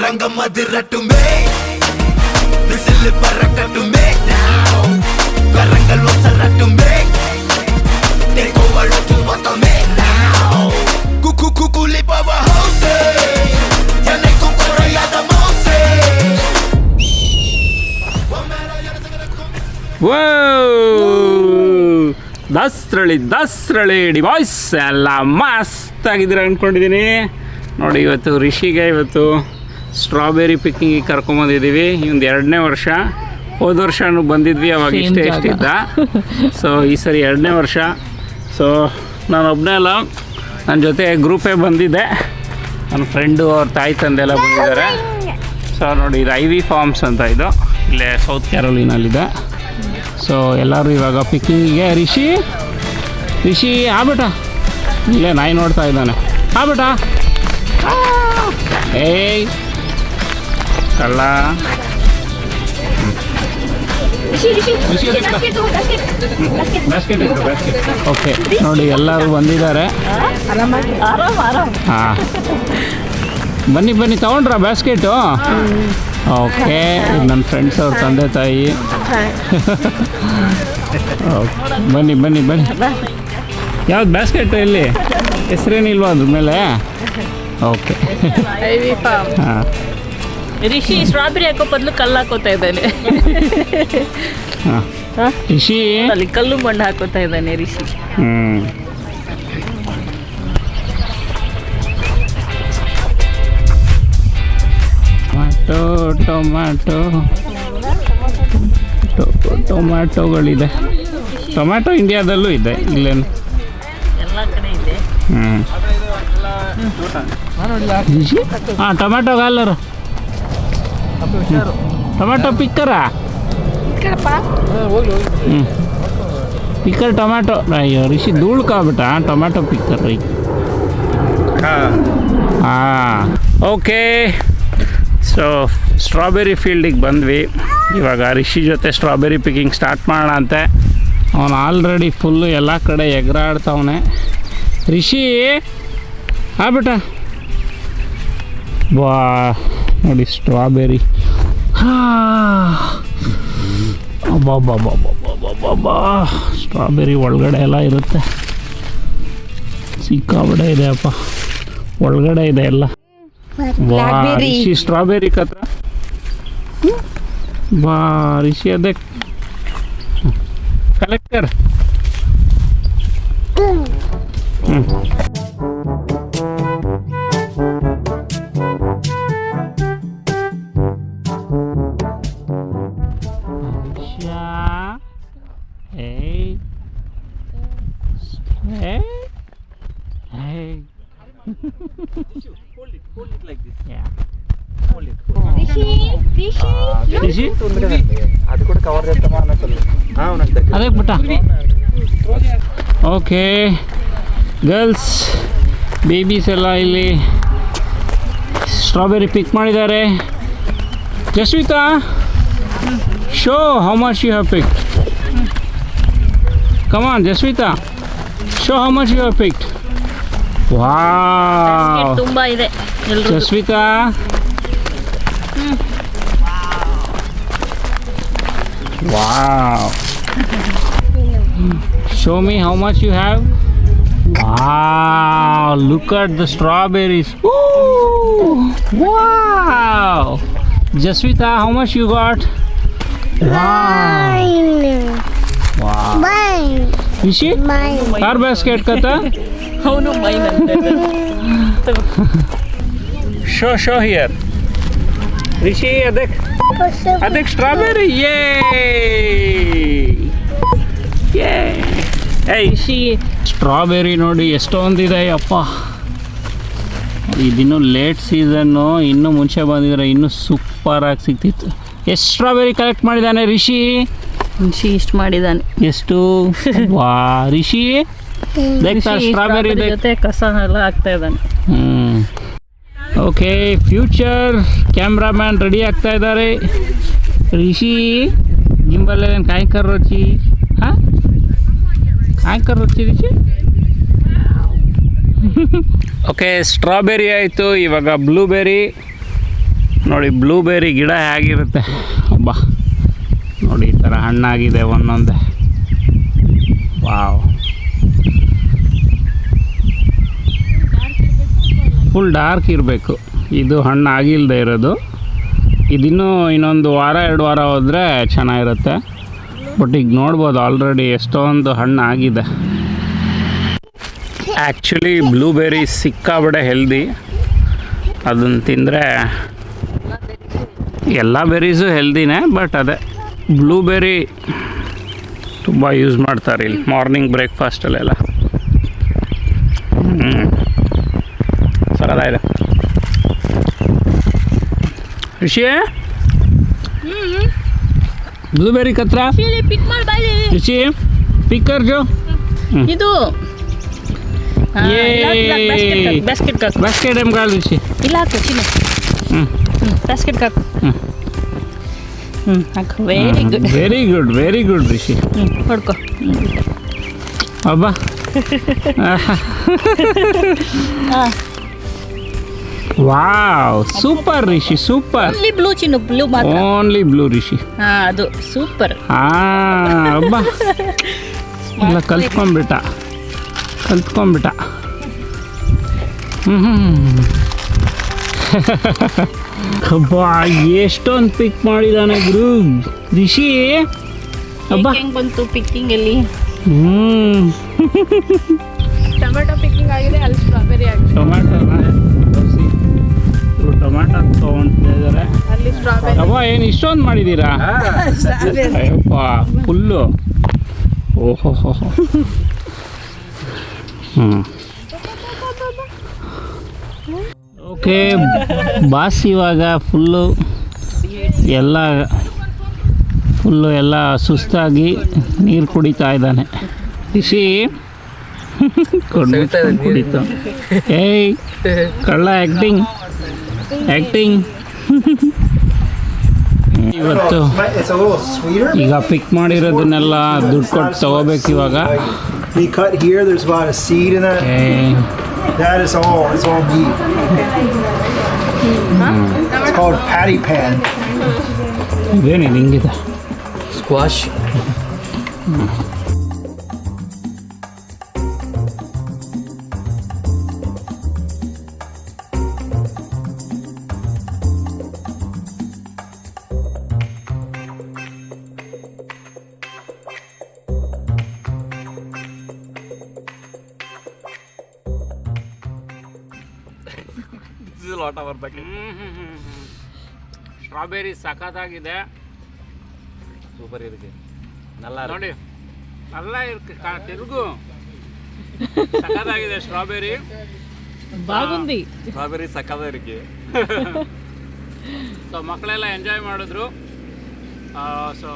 రంగం అదిరట్టుమే whistle పరకట్టుమే now కరంగల్ వసరట్టుమే take over మొత్తమే now Kuku కుకులి power house యనే కుకురయాద మౌసే ದಸ್ರಳಿ device ಎಲ್ಲ ಮಸ್ತಾಗಿದ್ದೀರ ಅಂದ್ಕೊಂಡಿದ್ದೀನಿ. ನೋಡಿ ಇವತ್ತು ರಿಷಿಗೆ ಇವತ್ತು ಸ್ಟ್ರಾಬೆರಿ ಪಿಕ್ಕಿಂಗಿಗೆ ಕರ್ಕೊಂಬಂದಿದ್ದೀವಿ. ಒಂದು 2ನೇ ವರ್ಷ. ಹೋದ ವರ್ಷನೂ ಬಂದಿದ್ವಿ, ಅವಾಗ ಇಷ್ಟಿದ್ದ. ಸೊ ಈ ಸರಿ 2ನೇ ವರ್ಷ. ಸೊ ನಾನು ಒಬ್ಬನೇ ಅಲ್ಲ, ನನ್ನ ಜೊತೆ ಗ್ರೂಪೇ ಬಂದಿದ್ದೆ. ನನ್ನ ಫ್ರೆಂಡು ಅವ್ರ ತಾಯಿ ತಂದೆಲ್ಲ ಬಂದಿದ್ದಾರೆ. ಸೊ ನೋಡಿ ಇದು ಐವಿ ಫಾರ್ಮ್ಸ್ ಅಂತ, ಇದು ಇಲ್ಲೇ ಸೌತ್ ಕ್ಯಾರೋಲಿನಲ್ಲಿದೆ. ಸೊ ಎಲ್ಲರೂ ಇವಾಗ ಪಿಕ್ಕಿಂಗಿಗೆ. ರಿಷಿ ಬೇಟ, ಇಲ್ಲೇ ನಾಯಿ ನೋಡ್ತಾ ಇದ್ದಾನೆ. ಬೇಟ, ಏಯ್ ಕಳ್ಳ. ಓಕೆ ನೋಡಿ ಎಲ್ಲರೂ ಬಂದಿದ್ದಾರೆ. ಹಾಂ ಬನ್ನಿ ತಗೊಂಡ್ರಾ ಬ್ಯಾಸ್ಕೆಟು? ಓಕೆ ಇದು ನನ್ನ ಫ್ರೆಂಡ್ಸ್ ಅವ್ರ ತಂದೆ ತಾಯಿ. ಬನ್ನಿ ಯಾವ್ದು ಬ್ಯಾಸ್ಕೆಟು? ಇಲ್ಲಿ ಹೆಸರೇನಿಲ್ವಾ ಅದ್ರ ಮೇಲೆ? ಓಕೆ ಹಾಂ. ರಿಷಿ ಸ್ಟ್ರಾಬೆರಿ ಹಾಕೋ ಬದಲು ಕಲ್ಲು ಹಾಕೋತಾ ಇದ್ದಾನೆ. ಹಾಂ ರಿಷಿ ಅಲ್ಲಿ ಕಲ್ಲು ಮಣ್ಣು ಹಾಕೋತಾ ಇದ್ದಾನೆ ರಿಷಿ. ಟೊಮ್ಯಾಟೋಗಳಿದೆ. ಟೊಮ್ಯಾಟೊ ಇಂಡಿಯಾದಲ್ಲೂ ಇದೆ, ಇಲ್ಲೇನು ಎಲ್ಲ ಕಡೆ ಇದೆ. ಹಾಂ ಟೊಮ್ಯಾಟೊ ಗಾಲರ್, ಟೊಮ್ಯಾಟೊ ಪಿಕ್ಕರಾ? Picker tomato. ಅಯ್ಯೋ ರಿಷಿ ಧೂಳ್ಕಾಬಿಟ್ಟ. ಟೊಮ್ಯಾಟೊ ಪಿಕ್ಕರ್ ರೀ. ಹಾಂ ಓಕೆ. ಸೊ ಸ್ಟ್ರಾಬೆರಿ ಫೀಲ್ಡಿಗೆ ಬಂದ್ವಿ. ಇವಾಗ ರಿಷಿ ಜೊತೆ ಸ್ಟ್ರಾಬೆರಿ ಪಿಕ್ಕಿಂಗ್ ಸ್ಟಾರ್ಟ್ ಮಾಡೋಣ ಅಂತೆ. ಅವನು ಆಲ್ರೆಡಿ ಫುಲ್ಲು ಎಲ್ಲ ಕಡೆ ಎಗರಾಡ್ತವನೆ. ರಿಷಿ ಬೇಟ ವಾ ನೋಡಿ ಸ್ಟ್ರಾಬೆರಿ. ಅಬ್ಬಾ ಸ್ಟ್ರಾಬೆರಿ ಒಳಗಡೆ ಎಲ್ಲ ಇರುತ್ತೆ. ಸಿಕ್ಕಾಬಡೆ ಇದೆ ಅಪ್ಪ, ಒಳಗಡೆ ಇದೆ ಎಲ್ಲ. ರಿಷಿ ಸ್ಟ್ರಾಬೆರಿ ಕತ್ರ ಬಾ ರಿಷಿ ಅದೇ collector. Hold it like this. Yeah. Hold it. Rishi ಅದು ಕೂಡ ಕವರ್ చేస్తామా అన్నట్టు. ಅದೇ ಬಿಟ್ಟ. ಓಕೆ ಗರ್ಲ್ಸ್ ಬೇಬೀಸ್ ಎಲ್ಲ ಇಲ್ಲಿ ಸ್ಟ್ರಾಬೆರಿ ಪಿಕ್ ಮಾಡಿದ್ದಾರೆ. Jaswita show how much you have picked. Come on Jaswita, show how much you have picked. Wow ತುಂಬಾ ಇದೆ. Jaswita wow, show me how much you have. Wow, look at the strawberries. Ooh, wow. Jaswita, how much you got? Wow. Wow. Mine. Rishi? Mine. Car basket kata? ಅವನು main ಅಂತ. Show here. Rishi, adek strawberry. Yay. Hey Rishi strawberry ನೋಡಿ ಎಷ್ಟೊಂದಿದೆ ಅಪ್ಪ. ಇದಿನ್ನೂ late season, ಇನ್ನೂ ಮುಂಚೆ ಬಂದಿದ್ರೆ ಇನ್ನೂ ಸೂಪರಾಗಿ ಸಿಗ್ತಿತ್ತು. ಎಷ್ಟು ಸ್ಟ್ರಾಬೆರಿ ಕಲೆಕ್ಟ್ ಮಾಡಿದ್ದಾನೆ ರಿಷಿ? ಇಷ್ಟು ಮಾಡಿದ್ದಾನೆ. ಎಷ್ಟು? ವಾ ರಿಷಿ ಸ್ಟ್ರಾಬೆರಿ ಜೊತೆ ಕಸ ಎಲ್ಲ ಹಾಕ್ತಾ ಇದ್ದಾನೆ. ಓಕೆ ಫ್ಯೂಚರ್ ಕ್ಯಾಮ್ರಾಮ್ಯಾನ್ ರೆಡಿ ಆಗ್ತಾ ಇದ್ದಾರೆ. ರಿಷಿ ಗಿಂಬಲ್ ಕಾಯ್ಕರ್ ರುಚಿ. ಹಾಂ ಕಾಯ್ಕರ್ ರುಚಿ ರಿಷಿ. ಓಕೆ ಸ್ಟ್ರಾಬೆರಿ ಆಯಿತು, ಇವಾಗ ಬ್ಲೂಬೆರಿ. ನೋಡಿ ಬ್ಲೂಬೆರಿ ಗಿಡ ಹೇಗಿರುತ್ತೆ ಅಬ್ಬಾ, ನೋಡಿ ಈ ಥರ ಹಣ್ಣಾಗಿದೆ ಒಂದೊಂದೇ. ವಾವ್, ಫುಲ್ ಡಾರ್ಕ್ ಇರಬೇಕು. ಇದು ಹಣ್ಣು ಆಗಿಲ್ಲದೆ ಇರೋದು. ಇದಿನ್ನೂ ಇನ್ನೊಂದು ವಾರ 2 ವಾರ ಹೋದರೆ ಚೆನ್ನಾಗಿರುತ್ತೆ. ಬಟ್ ಈಗ ನೋಡ್ಬೋದು ಆಲ್ರೆಡಿ ಎಷ್ಟೊಂದು ಹಣ್ಣು ಆಗಿದೆ. ಆ್ಯಕ್ಚುಲಿ ಬ್ಲೂಬೆರಿ ಸಿಕ್ಕಾಬಡೆ ಹೆಲ್ದಿ. ಅದನ್ನು ತಿಂದರೆ ಎಲ್ಲ ಬೆರೀಸು ಹೆಲ್ದಿನೇ, ಬಟ್ ಅದೇ ಬ್ಲೂಬೆರಿ ತುಂಬ ಯೂಸ್ ಮಾಡ್ತಾರೆ ಇಲ್ಲಿ ಮಾರ್ನಿಂಗ್ ಬ್ರೇಕ್ಫಾಸ್ಟಲ್ಲೆಲ್ಲ. ಸರದಾಗಿದೆ. ಋಷಿ ಬ್ಲೂಬೆರಿ ಕತ್ರ ಪಿಕ್ ಮಾಡಿ ಬಾಯ್ಲಿ. ಋಷಿ ಪಿಕ್ಕರ್ ಜೋ ಇದು ಬ್ಯಾಸ್ಕೆಟ್ ಹಾಕು. ಬಾಸ್ಕೆಟ್ ಎಮ್ ಗಾಲ್ ಋಷಿ ಇಲ್ಲ ಹಾಕು ಚಿನ್ನ. ಬ್ಯಾಸ್ಕೆಟ್ ಹಾಕು. ಹಾಕು. Very good, very good, very good Rishi. ಹೊಡ್ಕೊ. ಅಬ್ಬಾ, wow, super Rishi, super. Only blue ಚಿನ್ನು, ಬ್ಲೂ ಮಾತ್ರ. Only blue Rishi. ಅದು ಸೂಪರ್. ಅಬ್ಬಾ, ಎಲ್ಲ ಕಲ್ತ್ಕೊಂಡ್ಬಿಟ್ಟ. ಅಬ್ಬಾ, ಎಷ್ಟೊಂದು ಪಿಕ್ ಮಾಡಿದಾನೆ ಗುರು ರಿಷಿ. ಅಬ್ಬಾ, ಹೆಂಗ್ ಬಂತು ಪಿಕ್ಕಿಂಗ್ ಅಲ್ಲಿ? ಟೊಮೆಟೊ ಪಿಕ್ಕಿಂಗ್ ಆಗಿದೆ, ಅಲ್ಲಿ ಸ್ಟ್ರಾಬೆರಿ ಆಗಿದೆ. ಟೊಮ್ಯಾಟೊ ತೊಗೊಂಡಿದ್ದಾರೆ. ಅಲ್ಲಿ ಸ್ಟ್ರಾಬೆರಿ. ಅಬ್ಬಾ, ಏನು ಇಷ್ಟೊಂದು ಮಾಡಿದ್ದೀರಾ? ಅಯ್ಯಪ್ಪ, ಫುಲ್ಲು. ಓಹೋ, ಓಕೆ ಬಾಸ್, ಇವಾಗ ಫುಲ್ಲು ಎಲ್ಲ ಸುಸ್ತಾಗಿ ನೀರು ಕುಡಿತಾ ಇದ್ದಾನೆ ರಿಷಿ. ಕುಡಿತು. ಏಯ್ ಕಳ್ಳ, ಆ್ಯಕ್ಟಿಂಗ್. ಇವತ್ತು ಈಗ ಪಿಕ್ ಮಾಡಿರೋದನ್ನೆಲ್ಲ ದುಡ್ಡು ಕೊಟ್ಟು ತಗೋಬೇಕು ಇವಾಗ. You cut here, there's about a seed in that. That is all, it's all meat. It's called patty pan. ಇದೇನಿದೆ ಹಿಂಗಿದೆ? ಸ್ಕ್ವಾಶ್. ಸ್ಟ್ರಾಬೆರಿ ಸಖತ್ತಾಗಿದೆ. ಸೂಪರ್ ಇருக்கு. நல்லா ನೋಡಿ, ನಲ್ಲ ತಿರುಗು. ಸಖತ್ತಾಗಿದೆ ಸ್ಟ್ರಾಬೆರಿ. ಬಾಗುಂದಿ. ಸ್ಟ್ರಾಬೆರಿ ಸಕ್ಕದ ಇருக்கு. ಸೊ ಮಕ್ಕಳೆಲ್ಲ ಎಂಜಾಯ್ ಮಾಡಿದ್ರು. ಸೊ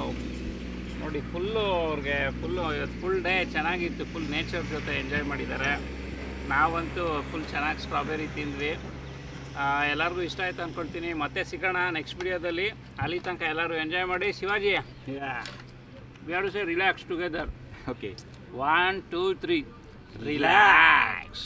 ನೋಡಿ, ಅವ್ರಿಗೆ ಫುಲ್ ಡೇ ಚೆನ್ನಾಗಿತ್ತು. ಫುಲ್ ನೇಚರ್ ಜೊತೆ ಎಂಜಾಯ್ ಮಾಡಿದ್ದಾರೆ. ನಾವಂತೂ ಫುಲ್ ಚೆನ್ನಾಗಿ ಸ್ಟ್ರಾಬೆರಿ ತಿಂದ್ವಿ. ಎಲ್ಲರಿಗೂ ಇಷ್ಟ ಆಯ್ತು ಅಂದ್ಕೊಳ್ತೀನಿ. ಮತ್ತೆ ಸಿಗೋಣ ನೆಕ್ಸ್ಟ್ ವಿಡಿಯೋದಲ್ಲಿ. ಅಲ್ಲಿ ತನಕ ಎಲ್ಲರೂ ಎಂಜಾಯ್ ಮಾಡಿ. Shivaji, we have to say relax together. Okay, 1 2 3 relax.